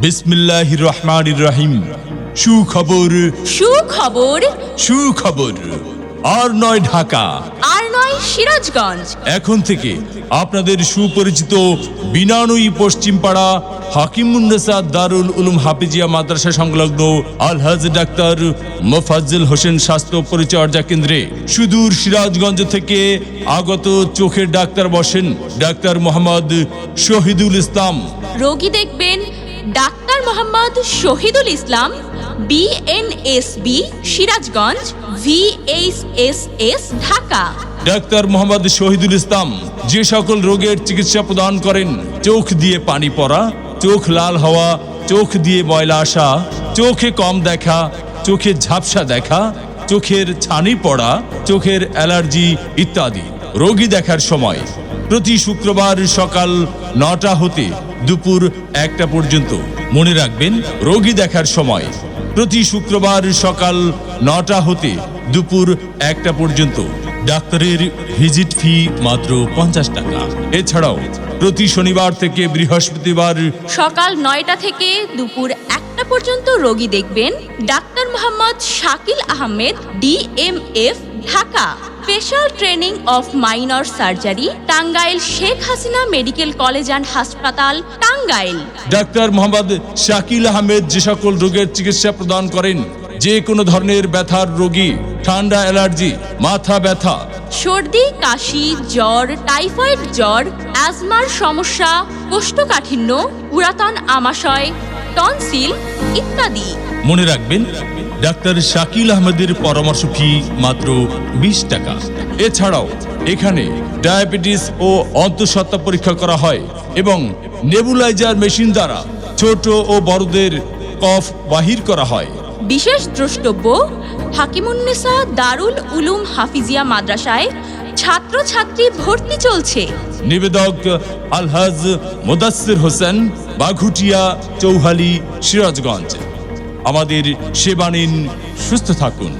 বিসমিল্লাহির রহমানির রহিম। সুখবর সুখবর সুখবর। আর নয় ঢাকা, আর নয় সিরাজগঞ্জ। এখন থেকে আপনাদের সুপরিচিত বিনানুই পশ্চিমপাড়া হাকিমুন্নেসা দারুল উলুম হাফিজিয়া মাদ্রাসা সংলগ্ন আলহাজ ডাক্তার মোফাজ্জল হোসেন স্বাস্থ্য পরিচর্যা কেন্দ্রে সুদূর সিরাজগঞ্জ থেকে আগত চোখের ডাক্তার বসেন ডাক্তার মোহাম্মদ শহীদুল ইসলাম। রোগী দেখবেন doctor Mohammad Shahidul Islam, BNSB Sirajganj, VHSS Dhaka. Doctor Mohammad Shahidul Islam যে সকল রোগের চিকিৎসা প্রদান করেন, চোখ দিয়ে পানি পড়া, চোখ লাল হওয়া, চোখ দিয়ে ময়লা আসা, চোখে কম দেখা, চোখে ঝাপসা দেখা, চোখের ছানি পড়া, চোখের অ্যালার্জি ইত্যাদি রোগী দেখার সময় প্রতি শুক্রবার সকাল 9টা হতে দুপুর 1টা পর্যন্ত। মনে রাখবেন, রোগী দেখার সময় প্রতি শুক্রবার সকাল 9টা হতে দুপুর 1টা পর্যন্ত। ডাক্তারের ভিজিট ফি মাত্র 50 টাকা। এছাড়াও প্রতি শনিবার থেকে বৃহস্পতিবার সকাল 9টা থেকে দুপুর 1টা পর্যন্ত রোগী দেখবেন doctor Mohammad Shakil Ahmed, DMF Dhaka. Special training of minor surgery, Tangail Sheikh Hasina medical college and হাসপাতাল, টাঙ্গাইল। ডাক্তার মোহাম্মদ শাকিল আহমেদ যে সকল রোগের চিকিৎসা প্রদান করেন, যে কোনো ধরনের ব্যথার রোগী, ঠান্ডা, অ্যালার্জি, মাথা ব্যথা, সর্দি, কাশি, জ্বর, টাইফয়েড জ্বর, অ্যাজমার সমস্যা, কোষ্ঠকাঠিন্য, পুরাতন আমাশয়, টনসিল ইত্যাদি। মনে রাখবেন, ডাক্তার শাকিল আহমেদের পরামর্শ ফি মাত্র 20 টাকা। এছাড়াও এখানে ডায়াবেটিস ও অন্তঃসত্ত্বা পরীক্ষা করা হয় এবং নেবুলাইজার মেশিন দ্বারা ছোট ও বড়দের কফ বাহির করা হয়। বিশেষ দ্রষ্টব্য, হাকিমুন্নেসা দারুল উলুম হাফিজিয়া মাদ্রাসায় ছাত্রছাত্রী ভর্তি চলছে। নিবেদক আলহাজ মুদাসসির হোসেন, বাঘুটিয়া, চৌহালি, সিরাজগঞ্জ। আমাদের সেবা নিন, সুস্থ থাকুন।